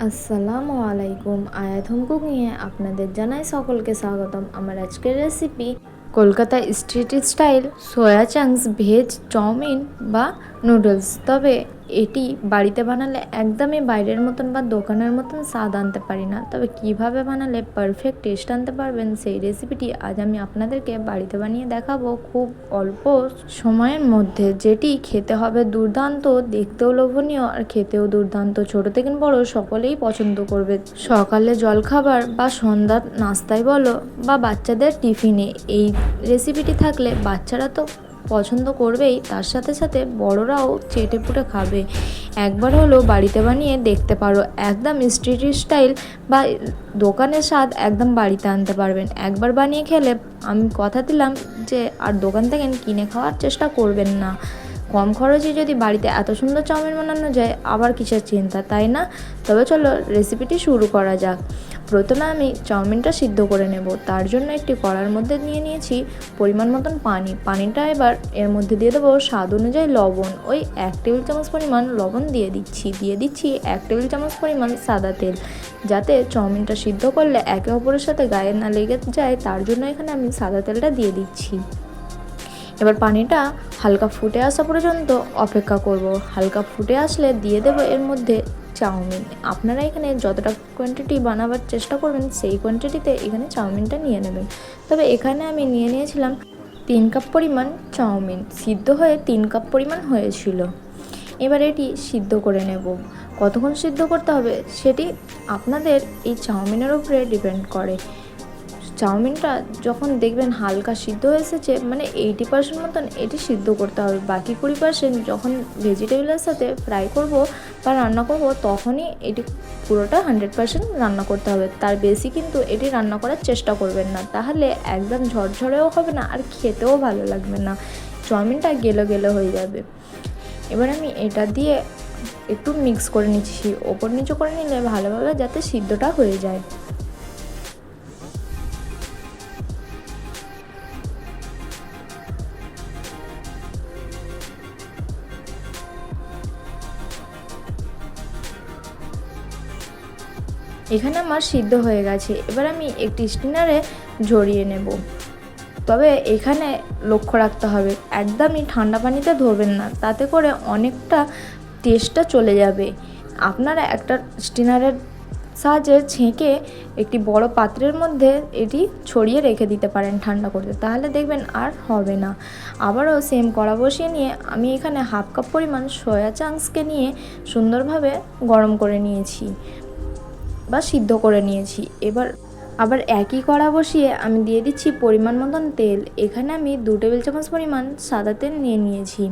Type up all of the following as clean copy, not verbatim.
আসসালামু আলাইকুম। আয়াত হোম কুকিংয়ে আপনাদের জানাই সকলকে স্বাগতম। আমার আজকের recipe Kolkata street style soya chunks veg chowmein বা নুডলস। তবে এটি বাড়িতে বানালে একদমই বাইরের মতন বা দোকানের মতন স্বাদ আনতে পারি না। তবে কিভাবে বানালে পারফেক্ট টেস্ট আনতে পারবেন সেই রেসিপিটি আজ আমি আপনাদেরকে বাড়িতে বানিয়ে দেখাবো খুব অল্প সময়ের মধ্যে, যেটি খেতে হবে দুর্দান্ত, দেখতেও লোভনীয় আর খেতেও দুর্দান্ত। ছোট থেকে বড় সকলেই পছন্দ করবে। সকালে জলখাবার বা সন্ধ্যার নাস্তায় বলো বা বাচ্চাদের টিফিনে এই রেসিপিটি থাকলে বাচ্চারা তো পছন্দ করবেই, তার সাথে সাথে বড়রাও চেটেপুটে খাবে। একবার হলেও বাড়িতে বানিয়ে দেখতে পারো। একদম স্ট্রিট স্টাইল বা দোকানের স্বাদ একদম বাড়িতে আনতে পারবেন। একবার বানিয়ে খেলে আমি কথা দিলাম যে আর দোকান থেকে কিনে খাওয়ার চেষ্টা করবেন না। কম খরচে যদি বাড়িতে এত সুন্দর চাউমিন বানানো যায়, আবার কিসের চিন্তা, তাই না? তবে চলো রেসিপিটি শুরু করা যাক। প্রথমে আমি চাউমিনটা সিদ্ধ করে নেব। তার জন্য একটি কড়ার মধ্যে নিয়ে নিয়েছি পরিমাণ মতন পানিটা এবার এর মধ্যে দিয়ে দেবো স্বাদ অনুযায়ী লবণ। ওই 1 টেবিল চামচ পরিমাণ লবণ দিয়ে দিচ্ছি 1 টেবিল চামচ পরিমাণ সাদা তেল, যাতে চাউমিনটা সিদ্ধ করলে একে অপরের সাথে গায়ে না লেগে যায়, তার জন্য এখানে আমি সাদা তেলটা দিয়ে দিচ্ছি। এবার পানিটা হালকা ফুটে আসা পর্যন্ত অপেক্ষা করব। হালকা ফুটে আসলে দিয়ে দেবো এর মধ্যে চাউমিন। আপনারা এখানে যতটা কোয়ান্টিটি বানাবার চেষ্টা করবেন সেই কোয়ান্টিটিতে এখানে চাউমিনটা নিয়ে নেবেন। তবে এখানে আমি নিয়ে নিয়েছিলাম 3 কাপ পরিমাণ চাউমিন, সিদ্ধ হয়ে 3 কাপ পরিমাণ হয়েছিল। এবার এটি সিদ্ধ করে নেব। কতক্ষণ সিদ্ধ করতে হবে সেটি আপনাদের এই চাউমিনের উপরে ডিপেন্ড করে। চাউমিনটা যখন দেখবেন হালকা সিদ্ধ হয়ে এসেছে, মানে 80% মতন এটি সিদ্ধ করতে হবে। বাকি 20% যখন ভেজিটেবলের সাথে ফ্রাই করব বা রান্না করব, তখনই এটি পুরোটা 100% রান্না করতে হবে। তার বেশি কিন্তু এটি রান্না করার চেষ্টা করবেন না, তাহলে একদম ঝরঝরেও হবে না আর খেতেও ভালো লাগবে না, চাউমিনটা গেলো গেলো হয়ে যাবে। এবার আমি এটা দিয়ে একটু মিক্স করে নিচ্ছি, ওপর নিচে করে নিলে ভালোভাবে যাতে সিদ্ধটা হয়ে যায়। এখানে আমার সিদ্ধ হয়ে গেছে। এবার আমি একটি স্টিনারে ঝরিয়ে নেব। তবে এখানে লক্ষ্য রাখতে হবে একদমই ঠান্ডা পানিতে ধরবেন না, তাতে করে অনেকটা টেস্টটা চলে যাবে। আপনারা একটা স্টিনারের সাহায্যে ছেঁকে একটি বড় পাত্রের মধ্যে এটি ছড়িয়ে রেখে দিতে পারেন ঠান্ডা করতে, তাহলে দেখবেন আর হবে না। আবারও সেম কড়া বসিয়ে নিয়ে আমি এখানে 1/2 কাপ পরিমাণ সয়া চাংসকে নিয়ে সুন্দরভাবে গরম করে নিয়েছি বা সিদ্ধ করে নিয়েছি। এবার আবার একই কড়া বসিয়ে আমি দিয়ে দিচ্ছি পরিমাণ মতন তেল। এখানে আমি 2 টেবিল চামচ পরিমাণ সাদা তেল নিয়ে নিয়েছি।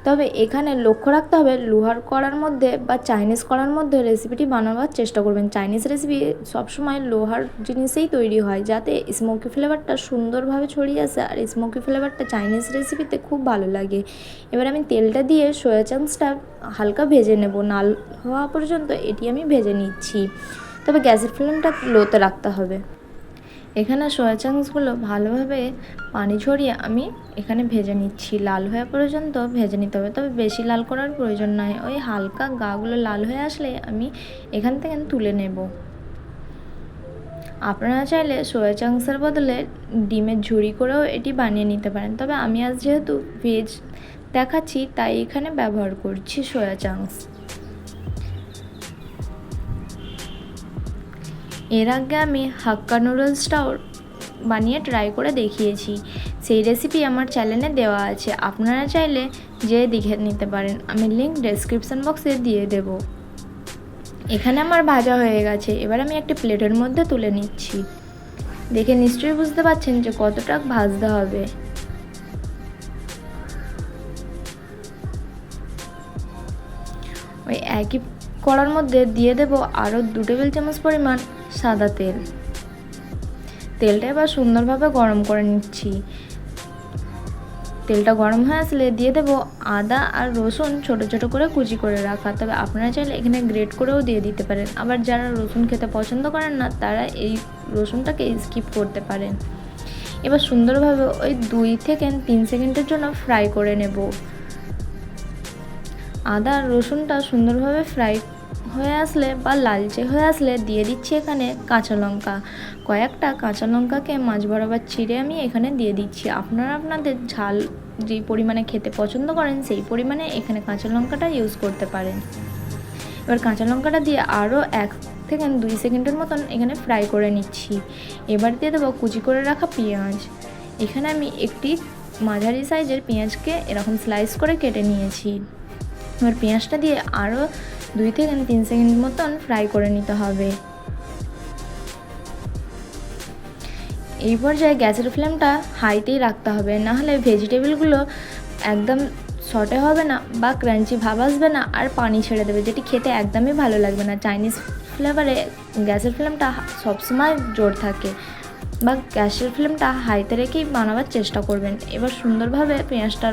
তবে এখানে লক্ষ্য রাখতে হবে লোহার কড়ার মধ্যে বা চাইনিজ কড়ার মধ্যে রেসিপিটি বানাবার চেষ্টা করবেন। চাইনিজ রেসিপি সবসময় লোহার জিনিসেই তৈরি হয়, যাতে স্মোকি ফ্লেভারটা সুন্দরভাবে ছড়িয়ে আসে আর স্মোকি ফ্লেভারটা চাইনিজ রেসিপিতে খুব ভালো লাগে। এবার আমি তেলটা দিয়ে সয়া চাংসটা হালকা ভেজে নেব, লাল হওয়া পর্যন্ত এটি আমি ভেজে নিচ্ছি। তবে গ্যাসের ফ্লেমটা লোতে রাখতে হবে। এখানে সয়া চাংসগুলো ভালোভাবে পানি ঝরিয়ে আমি এখানে ভেজে নিচ্ছি, লাল হওয়া পর্যন্ত ভেজে নিতে হবে। তবে বেশি লাল করার প্রয়োজন নয়, ওই হালকা গাগুলো লাল হয়ে আসলে আমি এখান থেকে তুলে নেব। আপনারা চাইলে সয়া চাংসের বদলে ডিমের ঝুড়ি করেও এটি বানিয়ে নিতে পারেন, তবে আমি আজ যেহেতু ভেজ দেখাচ্ছি তাই এখানে ব্যবহার করছি সয়া চাংস। এর আগে আমি হাক্কা নুডলসটাও বানিয়ে ট্রাই করে দেখিয়েছি, সেই রেসিপি আমার চ্যানেলে দেওয়া আছে, আপনারা চাইলে যেয়ে দেখে নিতে পারেন। আমি লিঙ্ক ডেসক্রিপশন বক্সে দিয়ে দেব। এখানে আমার ভাজা হয়ে গেছে। এবার আমি একটা প্লেটের মধ্যে তুলে নিচ্ছি। দেখে নিশ্চয়ই বুঝতে পারছেন যে কতটা ভাজতে হবে। ওই একই কড়ার মধ্যে দিয়ে দেব আরও 2 টেবিল চামচ পরিমাণ সাদা তেল। তেলটা এবার সুন্দরভাবে গরম করে নিচ্ছি। তেলটা গরম হয়ে আসলে দিয়ে দেব আদা আর রসুন ছোট ছোট করে কুচি করে রাখা। তবে আপনারা চাইলে এখানে গ্রেট করেও দিয়ে দিতে পারেন। আবার যারা রসুন খেতে পছন্দ করেন না, তারা এই রসুনটাকে স্কিপ করতে পারেন। এবার সুন্দরভাবে ওই 2 থেকে 3 সেকেন্ডের জন্য ফ্রাই করে নেব। আদা আর রসুনটা সুন্দরভাবে ফ্রাই হয়ে আসলে বা লালচে হয়ে আসলে দিয়ে দিচ্ছি এখানে কাঁচা লঙ্কা। কয়েকটা কাঁচা লঙ্কাকে মাঝ বরাবর চিড়ে আমি এখানে দিয়ে দিচ্ছি। আপনারা আপনাদের ঝাল যেই পরিমাণে খেতে পছন্দ করেন সেই পরিমাণে এখানে কাঁচা লঙ্কাটা ইউজ করতে পারেন। এবার কাঁচা লঙ্কাটা দিয়ে আরও 1 থেকে 2 সেকেন্ডের মতন এখানে ফ্রাই করে নিচ্ছি। এবার দিয়ে দেবো কুচি করে রাখা পেঁয়াজ। এখানে আমি একটি মাঝারি সাইজের পেঁয়াজকে এরকম স্লাইস করে কেটে নিয়েছি। এবার পেঁয়াজটা দিয়ে আরও 2 থেকে 3 সেকেন্ড মতন ফ্রাই করে নিতে হবে। এই পর্যায়ে গ্যাসের ফ্লেমটা হাইতেই রাখতে হবে, নাহলে ভেজিটেবলগুলো একদম সটে হবে না বা ক্রাঞ্চি ভাব আসবে না, আর পানি ছেড়ে দেবে, যেটি খেতে একদমই ভালো লাগবে না। চাইনিজ ফ্লেভারে গ্যাসের ফ্লেমটা সবসময় জোর থাকে, বা গ্যাসের ফ্লেমটা হাইতে রেখেই বানাবার চেষ্টা করবেন। এবার সুন্দরভাবে পেঁয়াজটা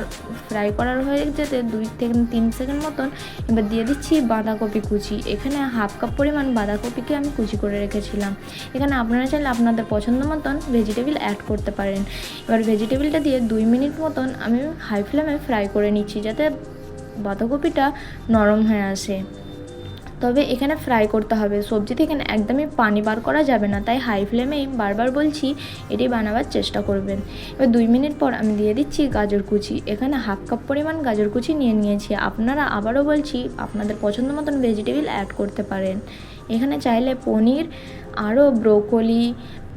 ফ্রাই করার হয়ে যেতে 2 থেকে 3 সেকেন্ড মতন এবার দিয়ে দিচ্ছি বাঁধাকপি কুচি। এখানে 1/2 কাপ পরিমাণ বাঁধাকপিকে আমি কুচি করে রেখেছিলাম। এখানে আপনারা চাইলে আপনাদের পছন্দ মতন ভেজিটেবল অ্যাড করতে পারেন। এবার ভেজিটেবলটা দিয়ে 2 মিনিট মতন আমি হাই ফ্লেমে ফ্রাই করে নিচ্ছি, যাতে বাঁধাকপিটা নরম হয়ে আসে। তবে এখানে ফ্রাই করতে হবে, সবজি থেকে একদমই পানি বার করা যাবে না, তাই হাই ফ্লেমেই বারবার বলছি এটি বানাবার চেষ্টা করবেন। এবার 2 মিনিট পর আমি দিয়ে দিচ্ছি গাজর কুচি। এখানে 1/2 কাপ পরিমাণ গাজর কুচি নিয়েছি। আপনারা আবারও বলছি আপনাদের পছন্দ মতন ভেজিটেবল অ্যাড করতে পারেন। এখানে চাইলে পনির, আরও ব্রোকলি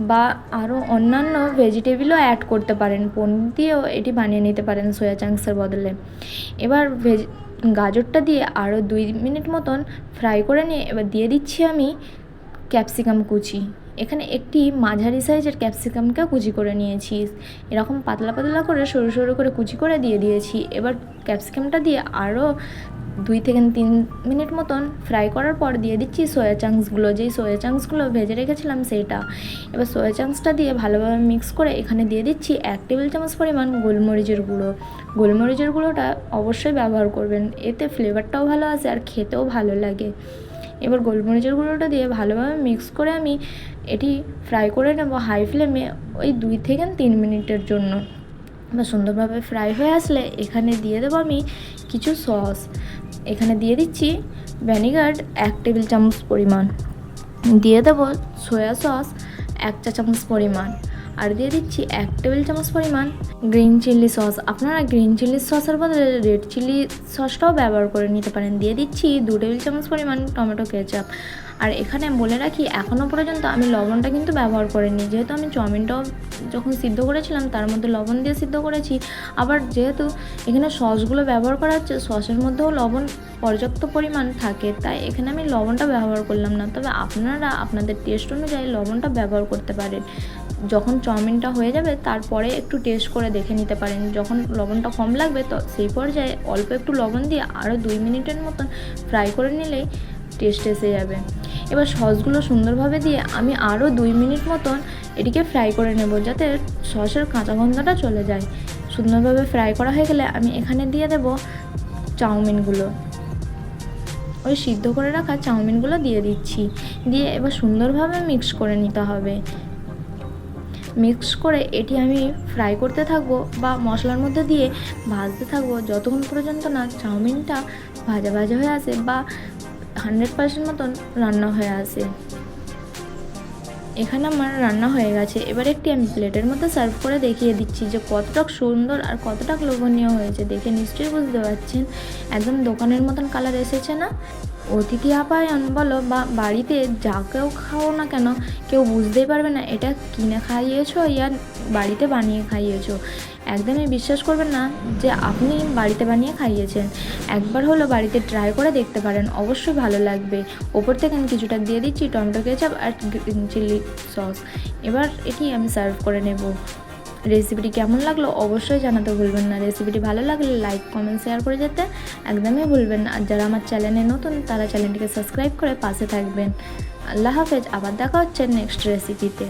বা আরও অন্যান্য ভেজিটেবলও অ্যাড করতে পারেন। পনির দিয়েও এটি বানিয়ে নিতে পারেন সয়া চাংসের বদলে। এবার গাজরটা দিয়ে আরও 2 মিনিট মতন ফ্রাই করে নিয়ে এবার দিয়ে দিচ্ছি আমি ক্যাপসিকাম কুচি। এখানে একটি মাঝারি সাইজের ক্যাপসিকামকে কুচি করে নিয়েছি, এরকম পাতলা পাতলা করে সরু সরু করে কুচি করে দিয়ে দিয়েছি। এবার ক্যাপসিকামটা দিয়ে আরও 2 থেকে 3 মিনিট মতন ফ্রাই করার পর দিয়ে দিচ্ছি সয়া চাংসগুলো, যেই সয়া চাংসগুলো ভেজে রেখেছিলাম সেইটা। এবার সয়া চাংসটা দিয়ে ভালোভাবে মিক্স করে এখানে দিয়ে দিচ্ছি 1 টেবিল চামচ পরিমাণ গোলমরিচের গুঁড়ো। গোলমরিচের গুঁড়োটা অবশ্যই ব্যবহার করবেন, এতে ফ্লেভারটাও ভালো আসে আর খেতেও ভালো লাগে। এবার গোলমরিচের গুঁড়োটা দিয়ে ভালোভাবে মিক্স করে আমি এটি ফ্রাই করে নেব হাই ফ্লেমে ওই 2 থেকে 3 মিনিটের জন্য। বা সুন্দরভাবে ফ্রাই হয়ে আসলে এখানে দিয়ে দেবো আমি কিছু সস। এখানে দিয়ে দিচ্ছি ভিনেগার 1 টেবিল চামচ পরিমাণ, দিয়ে দেবো সয়া সস 1 চা চামচ পরিমাণ, আর দিয়ে দিচ্ছি 1 টেবিল চামচ পরিমাণ গ্রিন চিলি সস। আপনারা গ্রিন চিলি সসের বদলে রেড চিলি সসটাও ব্যবহার করে নিতে পারেন। দিয়ে দিচ্ছি 2 টেবিল চামচ পরিমাণ টমেটো কেচাপ। আর এখানে বলে রাখি এখনও পর্যন্ত আমি লবণটা কিন্তু ব্যবহার করিনি, যেহেতু আমি চাউমিনটাও যখন সিদ্ধ করেছিলাম তার মধ্যে লবণ দিয়ে সিদ্ধ করেছি। আবার যেহেতু এখানে সসগুলো ব্যবহার করা হচ্ছে, সসের মধ্যেও লবণ পর্যাপ্ত পরিমাণ থাকে, তাই এখানে আমি লবণটা ব্যবহার করলাম না। তবে আপনারা আপনাদের টেস্ট অনুযায়ী লবণটা ব্যবহার করতে পারেন। যখন চাউমিনটা হয়ে যাবে তারপরে একটু টেস্ট করে দেখে নিতে পারেন, যখন লবণটা কম লাগবে তো সেই পর্যায়ে অল্প একটু লবণ দিয়ে আরও 2 মিনিটের মতন ফ্রাই করে নিলেই টেস্ট এসে যাবে। এবার সসগুলো সুন্দরভাবে দিয়ে আমি আরও 2 মিনিট মতন এটিকে ফ্রাই করে নেব, যাতে সসের কাঁচা গন্ধটা চলে যায়। সুন্দরভাবে ফ্রাই করা হয়ে গেলে আমি এখানে দিয়ে দেব চাউমিনগুলো। ওই সিদ্ধ করে রাখা চাউমিনগুলো দিয়ে দিচ্ছি, দিয়ে এবার সুন্দরভাবে মিক্স করে নিতে হবে। মিক্স করে এটি আমি ফ্রাই করতে থাকবো বা মশলার মধ্যে দিয়ে ভাজতে থাকবো, যতক্ষণ পর্যন্ত না চাউমিনটা ভাজা ভাজা হয়ে আসে বা 100% মতন রান্না হয়ে আসে। এখানে আমার রান্না হয়ে গেছে। এবার একটি আমি প্লেটের মধ্যে সার্ভ করে দেখিয়ে দিচ্ছি যে কতটা সুন্দর আর কতটা লোভনীয় হয়েছে। দেখে নিশ্চয়ই বুঝতে পারছেন একদম দোকানের মতন কালার এসেছে না? অতিথি আপ্যায়ন বলো বা বাড়িতে যাকেও খাও না কেন, কেউ বুঝতেই পারবে না এটা কিনে খাইয়েছো ইয়া বাড়িতে বানিয়ে খাইয়েছো। একদমই বিশ্বাস করবেন না যে আপনি বাড়িতে বানিয়ে খাইয়েছেন। একবার হলো বাড়িতে ট্রাই করে দেখতে পারেন, অবশ্যই ভালো লাগবে। ওপর থেকে আমি কিছুটা দিয়ে দিচ্ছি টমেটো কেচাপ আর গ্রিন চিলি সস। এবার এটি আমি সার্ভ করে নেব। রেসিপিটি কেমন লাগলো অবশ্যই জানাতে ভুলবেন না। রেসিপিটি ভালো লাগলে লাইক কমেন্ট শেয়ার করে যেতে একদমই ভুলবেন না। আর যারা আমার চ্যানেলে নতুন তারা চ্যানেলটিকে সাবস্ক্রাইব করে পাশে থাকবেন। আল্লাহ হাফেজ, আবার দেখা হচ্ছে নেক্সট রেসিপিতে।